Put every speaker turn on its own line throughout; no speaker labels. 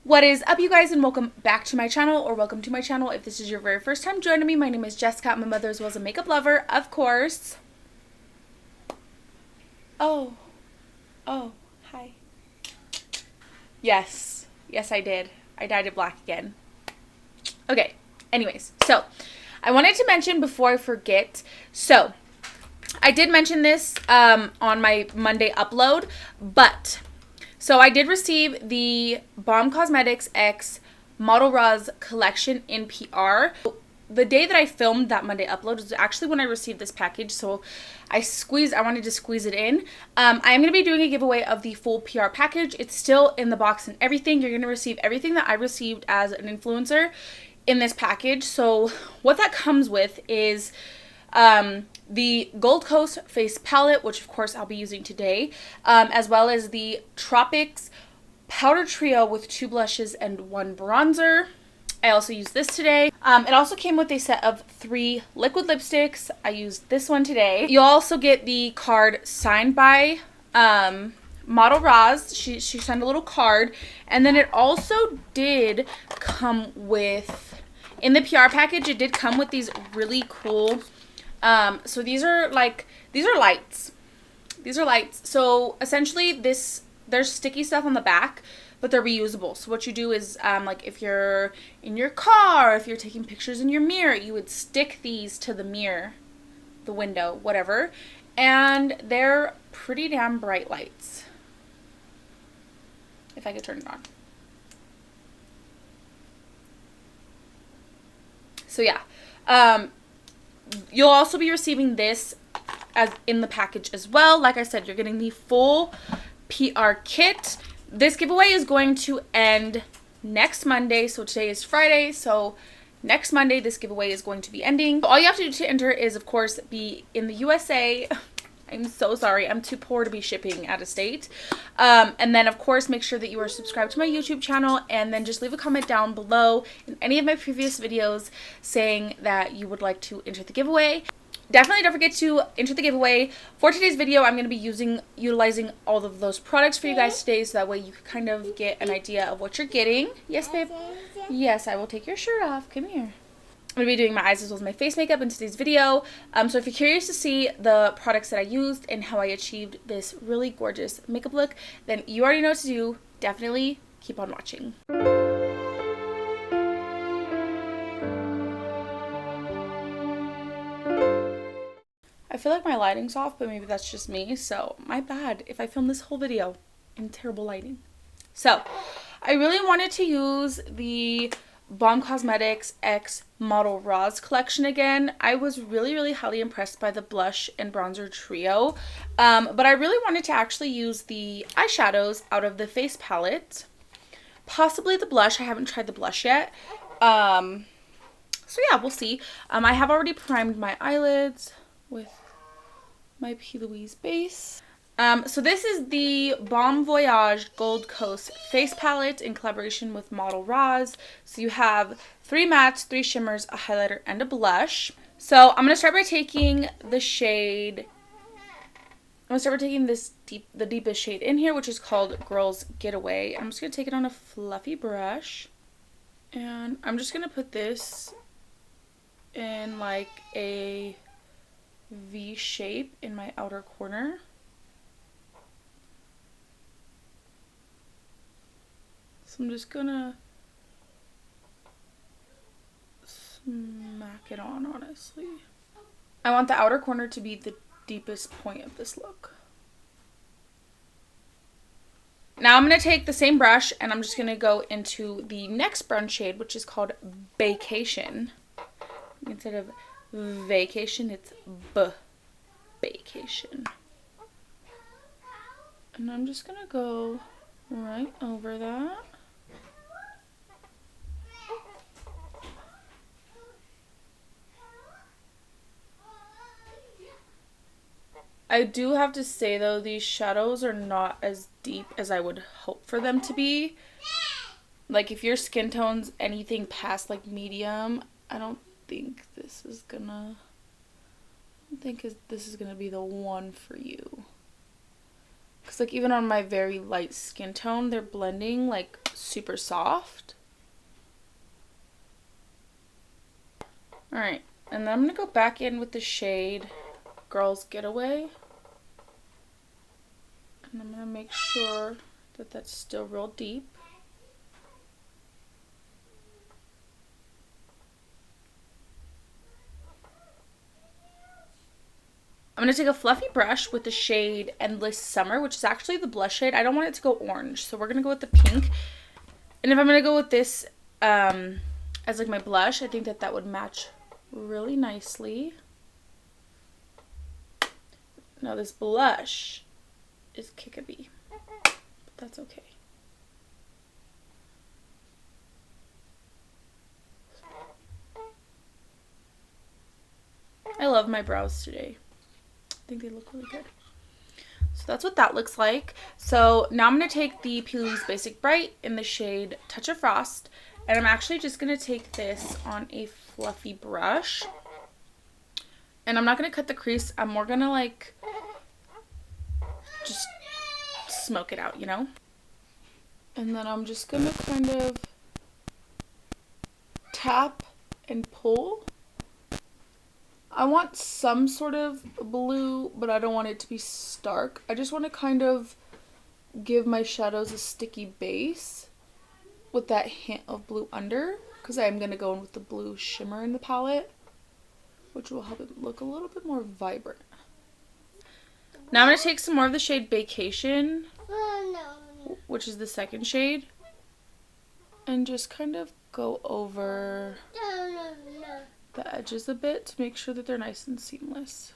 What is up, you guys, and welcome back to my channel, or welcome to my channel if this is your very first time joining me. My name is Jessica. I'm a mother as well as a makeup lover, of course. Oh, hi. Yes, I did. I dyed it black again. Okay, anyways, so I wanted to mention before I forget, so I did mention this on my Monday upload, but so I did receive the Balm Cosmetics X Model Raws collection in PR. The day that I filmed that Monday upload was actually when I received this package, so I wanted to squeeze it in. I'm going to be doing a giveaway of the full PR package. It's still in the box and everything. You're going to receive everything that I received as an influencer in this package. So what that comes with is the Gold Coast face palette, which of course I'll be using today, as well as the Tropics powder trio with 2 blushes and 1 bronzer. I also used this today. It also came with a set of 3 liquid lipsticks. I used this one today. You'll also get the card signed by Model Raws. She signed a little card, and then it also did come with, in the PR package, it did come with these really cool so these are lights. These are lights. So essentially there's sticky stuff on the back, but they're reusable. So what you do is like if you're in your car, if you're taking pictures in your mirror, you would stick these to the mirror, the window, whatever. And they're pretty damn bright lights. If I could turn it on. So yeah. You'll also be receiving this as in the package as well. Like I said, you're getting the full PR kit. This giveaway is going to end next Monday. So today is Friday. So next Monday, this giveaway is going to be ending. All you have to do to enter is, of course, be in the USA. I'm so sorry. I'm too poor to be shipping out of state. And then, of course, make sure that you are subscribed to my YouTube channel, and then just leave a comment down below in any of my previous videos saying that you would like to enter the giveaway. Definitely don't forget to enter the giveaway. For today's video, I'm going to be utilizing all of those products for you guys today, so that way you can kind of get an idea of what you're getting. Yes, babe? Yes, I will take your shirt off. Come here. I'm going to be doing my eyes as well as my face makeup in today's video. So if you're curious to see the products that I used and how I achieved this really gorgeous makeup look, then you already know what to do. Definitely keep on watching. I feel like my lighting's off, but maybe that's just me. So my bad if I filmed this whole video in terrible lighting. So I really wanted to use the Balm Cosmetics X Model Raws collection again. I was really highly impressed by the blush and bronzer trio, but I really wanted to actually use the eyeshadows out of the face palette, possibly the blush. I haven't tried the blush yet, so yeah, we'll see. I have already primed my eyelids with my P.Louise base. So this is the Balm Voyage Gold Coast face palette in collaboration with Model Raws. So you have 3 mattes, 3 shimmers, a highlighter, and a blush. So I'm gonna start by taking the shade. I'm gonna start by taking the deepest shade in here, which is called Girls Getaway. I'm just gonna take it on a fluffy brush, and I'm just gonna put this in like a V shape in my outer corner. So I'm just gonna smack it on, honestly. I want the outer corner to be the deepest point of this look. Now I'm gonna take the same brush and I'm just gonna go into the next brown shade, which is called Vacation. Instead of vacation, it's vacation. And I'm just gonna go right over that. I do have to say though, these shadows are not as deep as I would hope for them to be. Like if your skin tone's anything past like medium, I don't think this is gonna be the one for you. Because like even on my very light skin tone, they're blending like super soft. Alright, and then I'm going to go back in with the shade Girls Getaway. And I'm going to make sure that that's still real deep. I'm going to take a fluffy brush with the shade Endless Summer, which is actually the blush shade. I don't want it to go orange, so we're going to go with the pink. And if I'm going to go with this as like my blush, I think that that would match really nicely. Now this blush is Kickabee, but that's okay. I love my brows today. I think they look really good. So that's what that looks like. So now I'm going to take the P.Louise Basic Bright in the shade Touch of Frost. And I'm actually just going to take this on a fluffy brush. And I'm not going to cut the crease. I'm more going to like just smoke it out, you know? And then I'm just going to kind of tap and pull. I want some sort of blue, but I don't want it to be stark. I just want to kind of give my shadows a sticky base with that hint of blue under, because I'm going to go in with the blue shimmer in the palette, which will help it look a little bit more vibrant. Now I'm going to take some more of the shade Vacation, which is the second shade, and just kind of go over the edges a bit to make sure that they're nice and seamless.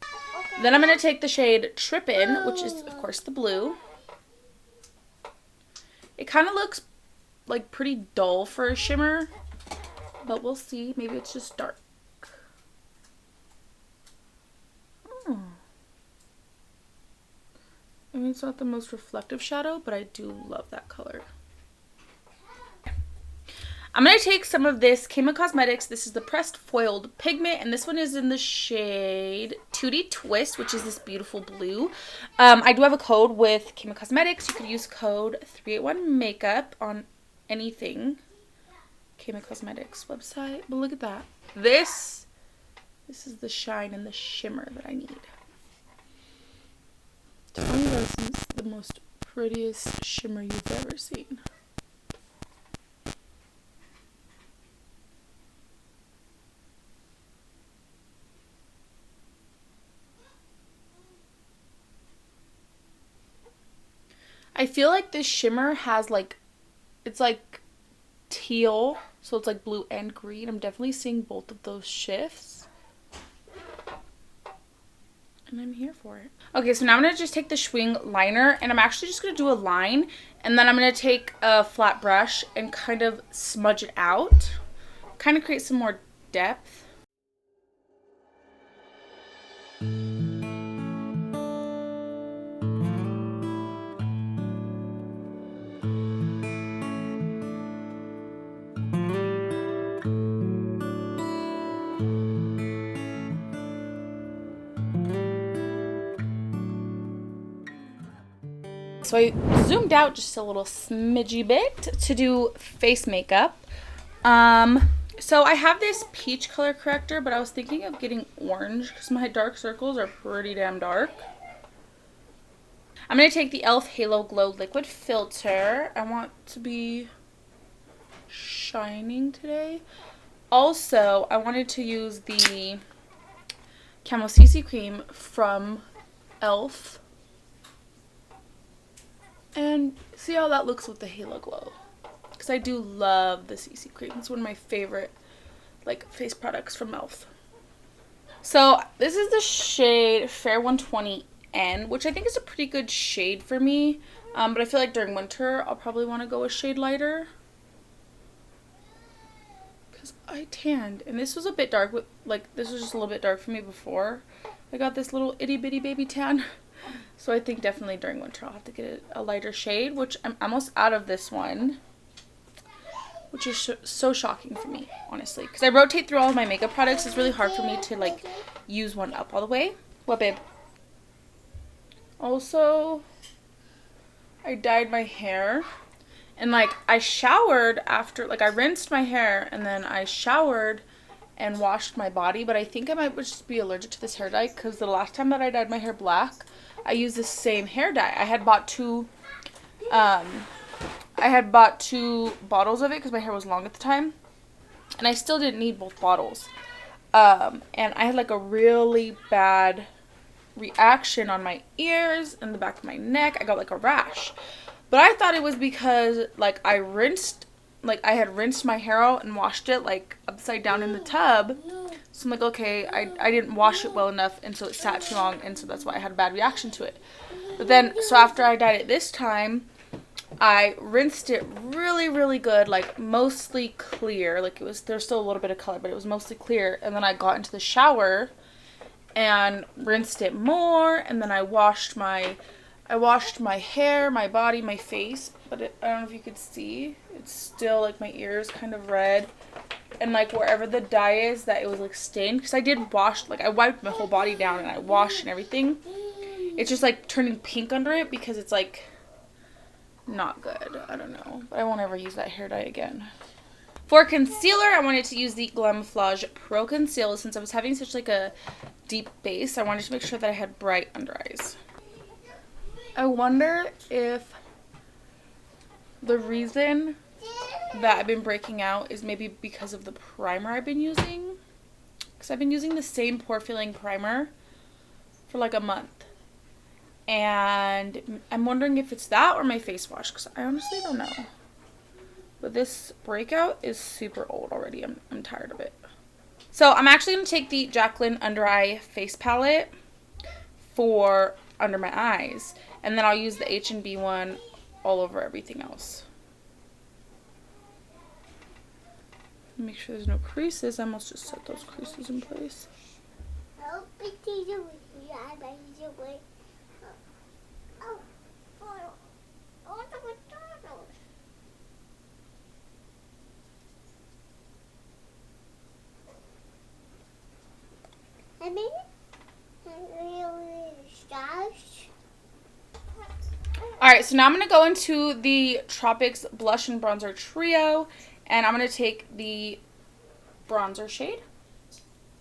Okay. Then I'm going to take the shade Trippin', which is of course the blue. It kind of looks like pretty dull for a shimmer, but we'll see. Maybe it's just dark. I mean, it's not the most reflective shadow, but I do love that color. I'm going to take some of this HNB Cosmetics. This is the Pressed Foiled Pigment, and this one is in the shade 2D Twist, which is this beautiful blue. I do have a code with HNB Cosmetics. You could use code 381makeup on anything. HNB Cosmetics website. But look at that. This is the shine and the shimmer that I need. Tell me this is the most prettiest shimmer you've ever seen. I feel like this shimmer has like, it's like teal, so it's like blue and green. I'm definitely seeing both of those shifts. And I'm here for it. Okay, so now I'm going to just take the Schwing liner, and I'm actually just going to do a line, and then I'm going to take a flat brush and kind of smudge it out. Kind of create some more depth. So I zoomed out just a little smidgy bit to do face makeup. So I have this peach color corrector, but I was thinking of getting orange because my dark circles are pretty damn dark. I'm going to take the e.l.f. Halo Glow Liquid Filter. I want to be shining today. Also, I wanted to use the Camo CC Cream from e.l.f. and see how that looks with the Halo Glow, because I do love the CC cream. It's one of my favorite like face products from e.l.f. So this is the shade Fair 120N, which I think is a pretty good shade for me, but I feel like during winter I'll probably want to go a shade lighter because I tanned, and this was a bit dark. This was just a little bit dark for me before I got this little itty bitty baby tan. So I think definitely during winter I'll have to get a lighter shade, which I'm almost out of this one, which is so shocking for me, honestly. Because I rotate through all of my makeup products. It's really hard for me to, like, use one up all the way. What, babe? Also, I dyed my hair. And like I showered after, like I rinsed my hair and then I showered and washed my body, but I think I might just be allergic to this hair dye because the last time that I dyed my hair black, I used the same hair dye. I had bought two bottles of it because my hair was long at the time, and I still didn't need both bottles. And I had like a really bad reaction on my ears and the back of my neck. I got like a rash, but I thought it was because like I had rinsed my hair out and washed it like upside down in the tub. So I'm like, okay, I didn't wash it well enough, and so it sat too long, and so that's why I had a bad reaction to it. But then, so after I dyed it this time, I rinsed it really, really good, like mostly clear. Like there's still a little bit of color, but it was mostly clear. And then I got into the shower and rinsed it more, and then I washed my hair, my body, my face, but I don't know if you could see, it's still like my ears kind of red, and like wherever the dye is that it was like stained, because I did wash, like I wiped my whole body down and I washed and everything. It's just like turning pink under it because it's like not good. I don't know, but I won't ever use that hair dye again. For concealer, I wanted to use the Glamoflauge Pro Conceal. Since I was having such like a deep base, I wanted to make sure that I had bright under eyes. I wonder if the reason that I've been breaking out is maybe because of the primer I've been using. Because I've been using the same pore filling primer for like a month. And I'm wondering if it's that or my face wash, because I honestly don't know. But this breakout is super old already. I'm tired of it. So I'm actually going to take the Jaclyn Under Eye Face Palette for under my eyes. And then I'll use the HNB one all over everything else. Make sure there's no creases. I must just set those creases in place. Alright, so now I'm going to go into the Tropics Blush and Bronzer Trio, and I'm going to take the bronzer shade.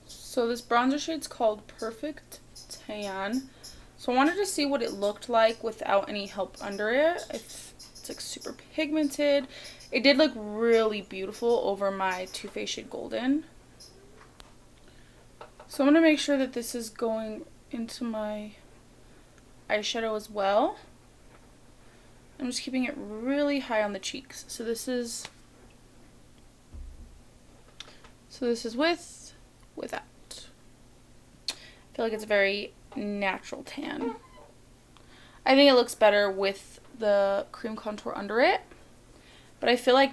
So this bronzer shade's called Perfect Tan. So I wanted to see what it looked like without any help under it. It's like super pigmented. It did look really beautiful over my Too Faced shade Golden. So I'm going to make sure that this is going into my eyeshadow as well. I'm just keeping it really high on the cheeks. So this is without. I feel like it's a very natural tan. I think it looks better with the cream contour under it, but I feel like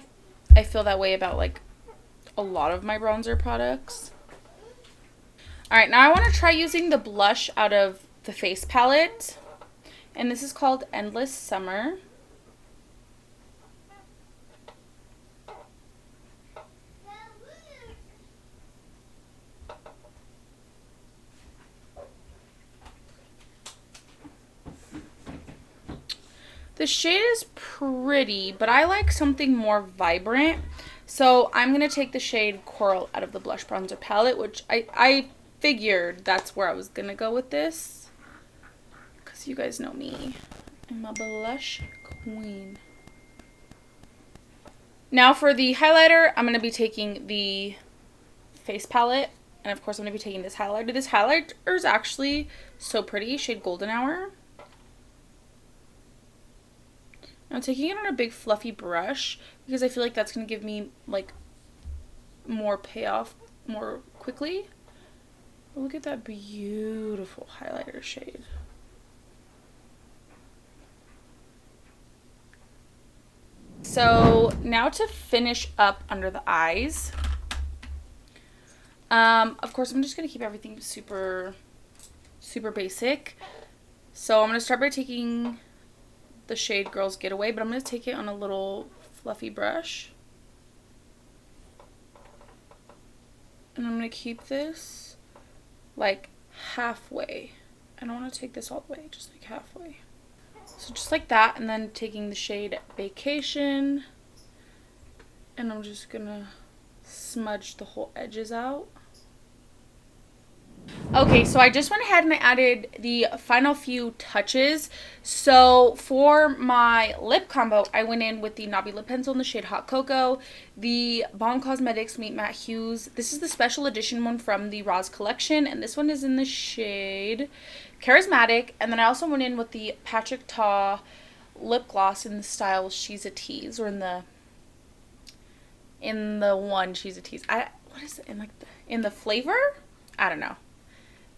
I feel that way about like a lot of my bronzer products. Alright, now I want to try using the blush out of the face palette, and this is called Endless Summer. The shade is pretty, but I like something more vibrant. So I'm going to take the shade Coral out of the Blush Bronzer palette, which I figured that's where I was going to go with this. Because you guys know me. I'm a blush queen. Now for the highlighter, I'm going to be taking the face palette. And of course I'm going to be taking this highlighter. This highlighter is actually so pretty. Shade Golden Hour. I'm taking it on a big fluffy brush because I feel like that's going to give me like more payoff more quickly. But look at that beautiful highlighter shade. So now to finish up under the eyes. Of course I'm just going to keep everything super basic. So I'm going to start by taking the shade Girls Getaway, but I'm going to take it on a little fluffy brush. And I'm going to keep this like halfway. I don't want to take this all the way, just like halfway. So just like that, and then taking the shade Vacation, and I'm just gonna smudge the whole edges out. Okay, so I just went ahead and I added the final few touches. So for my lip combo, I went in with the Nabi lip pencil in the shade Hot Cocoa, the Balm Cosmetics Meet Matte Hues. This is the special edition one from the Roz collection, and this one is in the shade Charismatic. And then I also went in with the Patrick Ta lip gloss in the style She's a Tease, or in the one She's a Tease. What is it in the flavor? I don't know.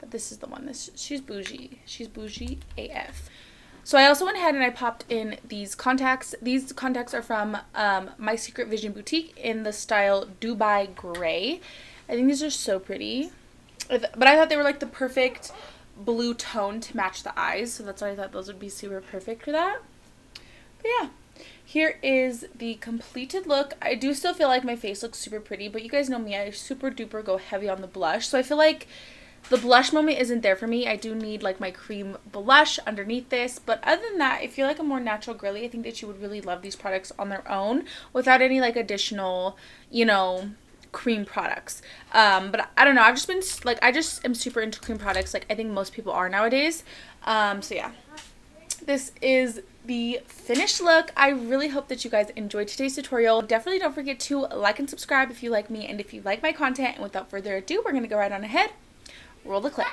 But this is the one. She's bougie. She's bougie AF. So I also went ahead and I popped in these contacts. These contacts are from My Secret Vision Boutique in the style Dubai Gray. I think these are so pretty. But I thought they were like the perfect blue tone to match the eyes. So that's why I thought those would be super perfect for that. But yeah. Here is the completed look. I do still feel like my face looks super pretty. But you guys know me. I super duper go heavy on the blush. So I feel like the blush moment isn't there for me. I do need like my cream blush underneath this. But other than that, if you're like a more natural girly, I think that you would really love these products on their own without any like additional, you know, cream products. But I don't know. I've just been like, I just am super into cream products. Like I think most people are nowadays. So yeah, this is the finished look. I really hope that you guys enjoyed today's tutorial. Definitely don't forget to like and subscribe if you like me and if you like my content. And without further ado, we're going to go right on ahead. Roll the clip.